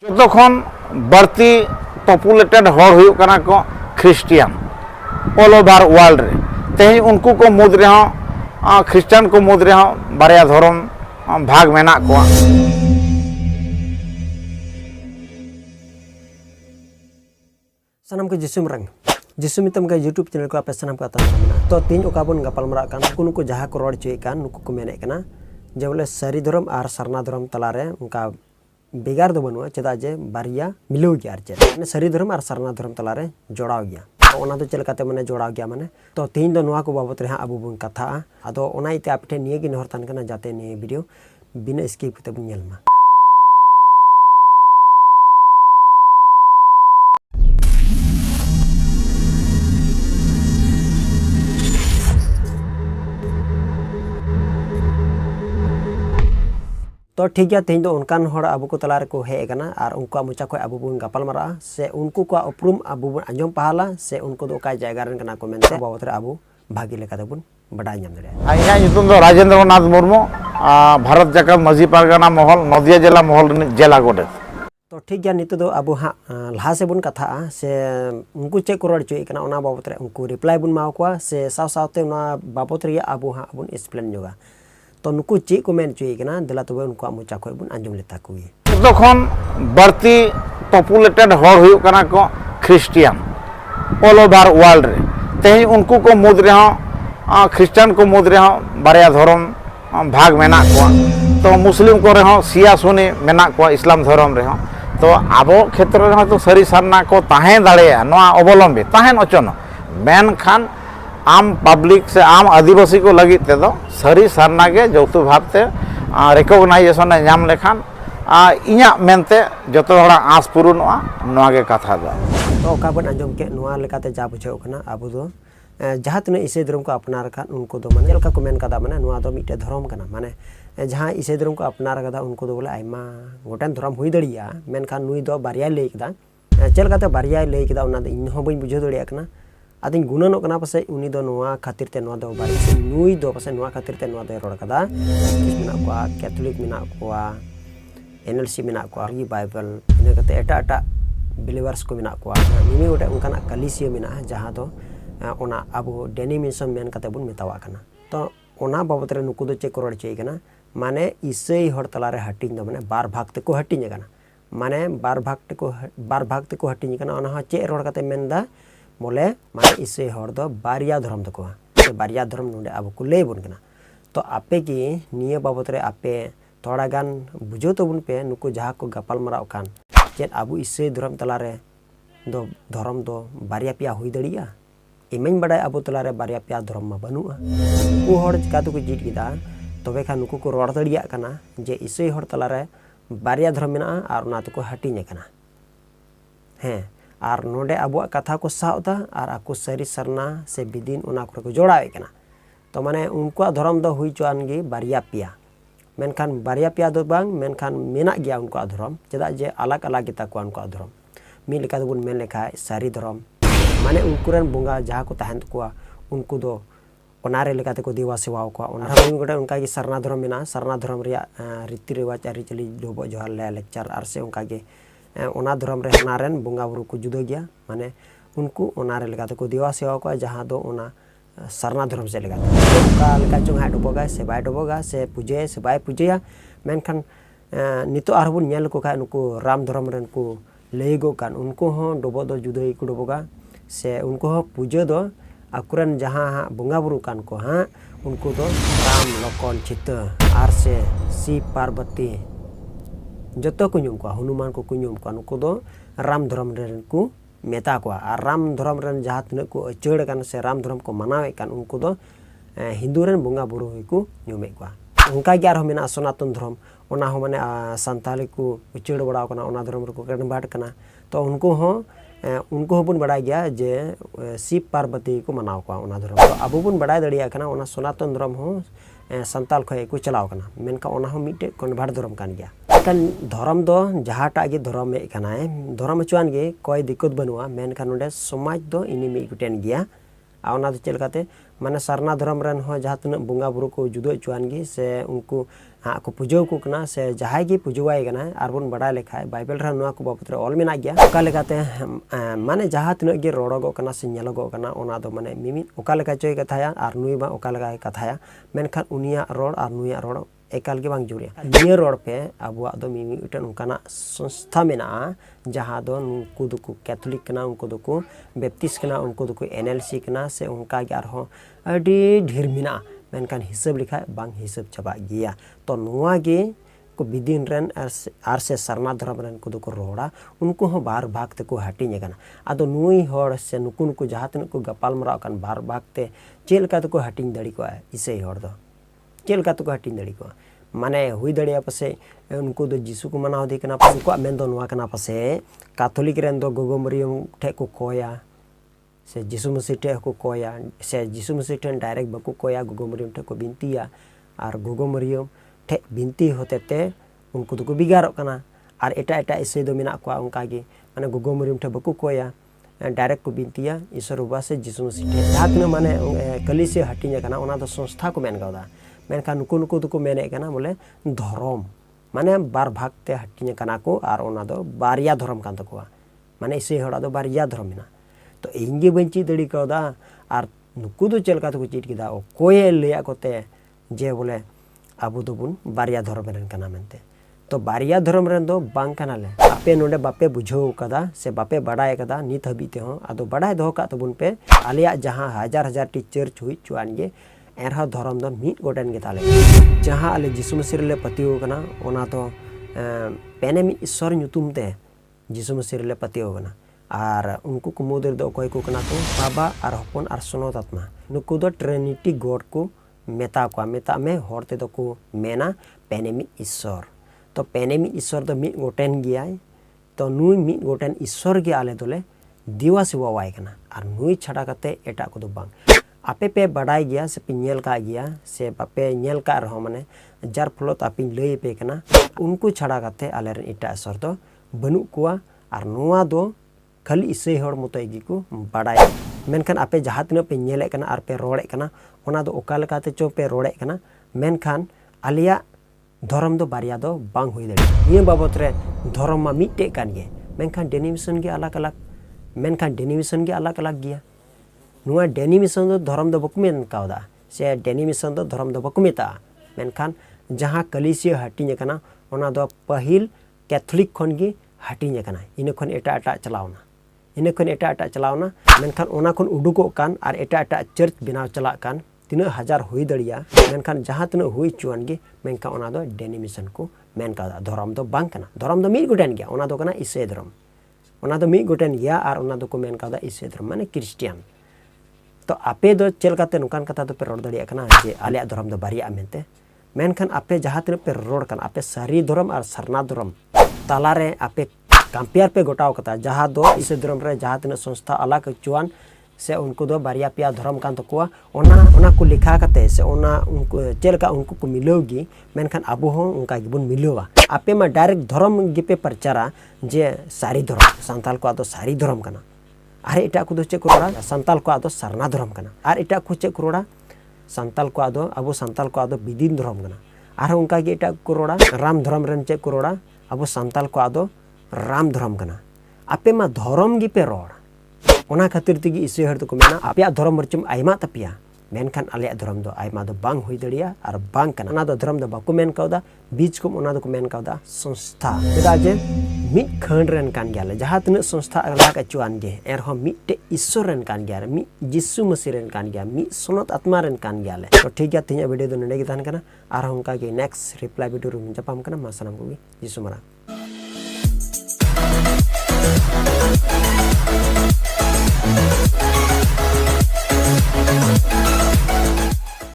যতক্ষণ বাড়তি পপুলেটেড হড় হুᱭᱩᱜ ᱠᱟᱱᱟ ᱠᱚ খ্রিস্টিয়ান অল ওভার ওয়ার্ল্ড রে তেহেᱧ उनको को मुद रहे ख्रिस्टान को मुद रहे बारया धर्म भाग मेना को सानाम के जिसुम रंग जिसुम मितम के यूट्यूब चैनल को आप सानाम का ताना तो तीन ओकाबन गपाल मरा कान नुको जहाँ को रोड चुई कान नुको को मेने कना जे बोले सरी धर्म और सरना धर्म तलारे उनका बेगार दो बनवा चेदा जे बारिया मिलो गया आर चे सरी धर्म और सरना धर्म तलारे जोड़ाव गया ओना तो चलकाते माने जोड़ाव गया माने तो तीन दो नुआ को बाबत रे अबु बुन कथा आदो ओना इते आपटे निये gi नहर तान कना जाते नि वीडियो बिना स्किप कते बुन नेलमा तो ठीक है तेज उनकान अबू को तलार को हेज और उनको मुचा खो अबू बन गपाल मारा से उनको को उपरूम अबू बन आंजम पहाला से उनको जगह को मेनते बाबत अबू भागी लेका बन बड़ाई नाम दे राजेंद्र नाथ मुर्मू भारत जाकत माझी पारगाना महल नदिया जिला महल जिला गोडे तो ठीक है नित दो अबू हाँ लहा से बन कथा से उनको चे को रोड चुई बाबत उनको रिप्लाई बन मावा से साव सावते बाबत अबू हाँ बन एक्सप्लेन जोगा तो नुकु चे को मेन चुई दिला तब उनको मुचा खो बन आंजम लेता को तखन बाड़ती पपुलेटेड हड़ হুᱭᱩᱜ ᱠᱟᱱᱟ ᱠᱚ ख्रिस्टियान ऑल ओभार वर्ल्ड रे तेहेñ उनको को मुद रहे ख्रिस्टान को मुद रहे बारया धर्म भाग मेना को तो मुस्लिम को रहे सिया सुनी मेना को इस्लाम धर्म रहे तो आबो क्षेत्र रे तो सरी सारना को ताहें दाड़ेया नोआ अवलंबी ताहेन अचन मेनखान आम पब्लिक से आम आदिवासी को लगी ते दो सरी सारना के जौतु भावते रिकॉग्नाइजेशन नाम लेखान इया मेनते जतो हड़ा आस पूरणोआ नोआ के कथा दो तो ओकाबन आंजम के नोआ लेकाते जा बुझाव कना आबो दो जहाँ तीन ईसाई धर्म को अपनार खान उनको दो माने लका को मेन कदा माने नोआ दो मिटे धर्म कना माने जहाँ ईसाई धर्म को अपनार कदा उनको दो बोले आयमा गोटेन धर्म हुई दड़िया मेनखान नुई दो बारिया लई कदा चलकाते बारिया लई कदा उना दो इन हो बइन बुझाव दड़िया कना आदिन गुणनों कना पसे उनी दो नोआ खातिर ते नोआ दो बारी से नुई दो पसे नोआ खातिर ते नोआ दो रोड कदा मिना को कैथोलिक मिना को एनएलसी मिना को बाइबल इन कते एटा एटा बिलीवर्स को मिना को निमी गोटे उनकाना कलिसिया मिना जहाँ दो ओना अबो डेनिमेशन मेन कते बुन मेतावा कना तो ओना बाबत रे नुकु दो चेक रोड चेय कना माने ईसाई हड़ तलारे हटिंग दो माने बार भाग ते को हटिंग कना माने बार भाग ते को हटिंग कना ओना चे रोड कते मेनदा बोले माने ईसाई हड़ दो बारिया धर्म दको बारिया धर्म नोडे अब को ले बन कना तो आपे की निये बाबत रे आपे थोड़ा गान बुझो तो बुन पे नुको जहाँ को गपाल मराव कान चेत अबू ईसाई धर्म तलारे दो धर्म दो बारिया पिया हुई दड़िया इमें बड़ा अबू तलारे बारिया पिया धर्म में बनुआ उ हड़ चिका तो को जीत किदा तबे खा नुको को रोड दड़िया कना जे ईसाई हड़ तलारे बारिया धर्म मेना और उना तो को हटिने कना हैं और नोडे अबुआ कथा को सावदा और आको सरी सरना से बिदिन उना को जोड़ावे कना तो माने उनको धर्म दो हुई चुआन गे बारिया पिया मेनखान बारिया पिया दो बांग मेनखान मेना गया उनको धर्म चेदा जे अलग अलग गिता को उनको धर्म मी लेका दो बुन मेन लेखा सारी धर्म माने उनकुरन बोंगा जहाँ को तहन को उनको दो ओनारे लेकाते को देवा सेवाओ को ओना गोटे उनका की सरना धर्म मेना सरना धर्म रिया रीति रिवाज आरिचली डोबो जोहार ले लेक्चर आर से उनका के ओना धर्म रे नारेन बोंगा बुरु को जुदा गया माने उनको ओनारे लेकाते को देवा सेवा को जहाँ दो ओना सरना धर्म से लेकाते उनका लेका चोंग हा डोबोगा से बाय डोबोगा से पूजे से बाय पूजेया मेनखान नितो आरबुन नेल को खाय उनको राम धर्म रेन को लेगो कान उनको हो डोबो दो जुदा को डोबोगा से उनको हो पूजे दो अकुरन जहाँ बोंगा बुरु कान को हाँ उनको दो राम लखन चित्त आर से शिव पार्वती जतो को ᱧᱩᱢ ᱠᱚᱣᱟ हनुमान को ᱧᱩᱢ ᱠᱚᱣᱟ नुको दो राम धर्म रेन को मेता को और राम धर्म रेन जहाँ तीन को अचड़ कान से राम धर्म को मनावे कान उनको दो हिंदू रेन बोंगा बुरु को ᱧᱩᱢे को उनका गे आरो मेना सनातन धर्म ओना हो माने संताली को उचड़ बड़ाव कना ओना धर्म को कन्वर्ट कना तो उनको हो बुन बड़ा गया जे शिव पार्वती को मनाव को ओना धर्म तो अबो बुन बड़ा दड़िया कना ओना सनातन धर्म हो संताल खय को चलाव कना मेनका ओना हो मिटे कन्वर्ट धर्म कान गया kan धर्म दो जहाँ टाग धर्म में धर्म चुआन गे कोई दिक्कत बनुआ मेनखान नोडे समाज दो इनी मी गुटेन गया आना तो चलकाते माने सरना धर्म रन हो जहाँ तीन बोंगा बुरु को जुदो चुआन गे से उनको हाँ को पूजा को कना से जहां की पूजवाई कना आर बन बड़ा लेखा बाइबल रा नुआ को बाबत रे ऑल मेना गया ओका लेकाते माने जहां तिना गे रोड़गो कना से नेलगो कना ओना दो माने मिमि ओका लेका चोय कथाया आर नुई बा ओका लेका कथाया मेनखान उनिया रोड़ आर नुया रोड़ एकाल के बांग जुड़िया निया रोड़ पे अबुआ दो मिमि उटन उनकाना संस्था मेना जहां दो उनको दो कैथोलिक कना उनको दो बैप्टिस्ट कना उनको दो एनएलसी कना से उनका यार हो अडी ढेर मेना मेनखान हिसाब लिखा बांग हिसाब चबा गया तो नुआ गे को बिदिन रन आर से सरना धर्म रन को दो रोड़ा उनको हो बार भाग ते को हटिने कना आदो नुई होड़ से नुकुन को जहातन को गपाल मरा कन बार भाग ते चेल का तो को हटिन दड़ी को इसे होड़ दो चेल का तो को हटिन दड़ी को माने हुई दड़िया पसे उनको दो जीसु को मनाव दी कना उनको मेन दो नुआ कना पसे कैथोलिक रन दो गोगो मरियम ठे को कोया से जीसु मसीह ठे को कोया से जीसु मसीह ठे डायरेक्ट बको कोया गोगो मरियम ठे को बिनतिया और गोगो मरियम ठे बिनती होते ते उनको तो बिगारो कना और एटा एटा इसे दो मेना को उनका गे माने गोगो मरियम ठे बको कोया डायरेक्ट को बिनतिया ईश्वर बाबा से जीसु मसीह ठे जहां माने कली से हटिने कना ओना दो संस्था को मेन गादा मेनखान नुकु नुकु तो को मेने कना बोले धर्म माने बार भाग ते हटिने कना को और ओना दो बारिया धर्म कान तकोआ माने इसे हड़ा दो बारिया धर्म मेना तो इंगे बंची दड़ी कदा और नुकु दो चलका तो चीट किदा ओ कोये लिया कोते जे बोले अबु दो बुन बारिया धर्म रन कना मेनते तो बारिया धर्म रन दो बांग कना ले आपे नोडे बापे बुझो कदा से बापे बड़ाय कदा नित हबीते हो आदो बड़ाय दो का तो बुन पे आलिया जहां हजार हजार टी चर्च हुई चुआन गे एरहा धर्म दो मीट गोटेन गे ताले जहां आले जिसु मसीह ले पतियो कना ओना तो पेनेमी ईश्वर ᱧᱩᱛᱩᱢ ते जिसु मसीह ले पतियो कना और उनको को मुदर दो कोई को कना तो बाबा और हपन और सोनोत आत्मा नुकु दो ट्रिनिटी गॉड को मेता में होरते दो को मेना पेनेमी ईश्वर तो पेनेमी ईश्वर दो मीट गोटेन गया तो नुई मीट गोटेन ईश्वर के आले दोले दिवा सिवा वाई कना और नुई छड़ा कते एटा को दो बांग आपे पे बड़ाई गया से पिनेल का गया से बापे नेल का रहो माने जार फलोत आपिन लई पे कना उनको छड़ा कते आलेर इटा ईश्वर दो बनु कुआ और नुआ दो खाली इसे होड़ मतोगी को बड़ाई मेनखान आपे जहां तिना पे नेले कना और पे रोड़े कना ओना दो ओका लेकाते चो पे रोड़े कना मेनखान आलिया धर्म दो बारिया दो बांग हुई दड़ी निया बाबत रे धर्म मा मिटे कान गे मेनखान डेनिमिशन के अलग अलग मेनखान डेनिमिशन के अलग अलग गया नुआ डेनिमिशन दो धर्म दो बको मेन कावदा से डेनिमिशन दो धर्म दो बको मेता मेनखान जहां कलिसिया हटिने कना ओना दो पहिल कैथोलिक खन गे हटिने कना इने खन एटा एटा चलावना इने खन एटा एटा चलावना मेनखान ओना खन उडुको कान और एटा एटा चर्च बनाव चला कान तीना हजार हुई दड़िया मेनखान जहां तीना हुई चुआन गे मेनखान ओना दो डेनिमिशन को मेन कादा धर्म दो बांग कना धर्म दो मीट गोटेन गया ओना दो कना ईसाई धर्म ओना दो मीट गोटेन गया और ओना दो को मेन कादा ईसाई धर्म माने क्रिश्चियन तो आपे दो चल काते नुकान कथा तो पे रोड दड़िया कना जे आलिया धर्म दो बारिया मेनते मेनखान आपे जहां तीना पे रोड कन आपे सारी धर्म और सरना धर्म तालारे आपे कंपेयर पे गोटाव कता जहां दो ईसाई धर्म रे जहां तीना संस्था अलग चुआन से उनको दो बारिया पिया धर्म कान तकोआ ओना को लिखा कते से ओना उनको चेलका उनको को मिलोगी मेनखान अबो हो उनका गिबुन मिलोवा आपे मा डायरेक्ट धर्म गिपे प्रचारा जे सारी धर्म संताल को आदो सारी धर्म कना आरे एटा को दो चे करोड़ा संताल को आदो सरना धर्म कना आर एटा को चे करोड़ा संताल को आदो अबो संताल को आदो बिदिन धर्म कना आर उनका गे एटा करोड़ा राम धर्म रन चे करोड़ा अबो संताल को आदो राम धर्म कना आपे मा धर्म गिपे रोड़ ओना खातिर तिगी इसे हर तो को मेना आपया धर्म मरचम आइमा तपिया मेनखान आलिया धर्म दो आइमा दो बांग हुई दड़िया और बांग कना ओना दो धर्म दो बाको मेन कावदा बीच को ओना दो को मेन कावदा संस्था बेदा जे मिट खंड रन कान गयाले जहां तने संस्था अलग अचुआन गे एरहो मिटे ईश्वर रन कान गया मि जिसु मसीह रन कान गया मि सोनत आत्मा रन कान गयाले तो ठीक गया तिया वीडियो दो नडे गितान कना आर हमका के नेक्स्ट रिप्लाई वीडियो रु जपाम कना मा सनम को जिसु मरा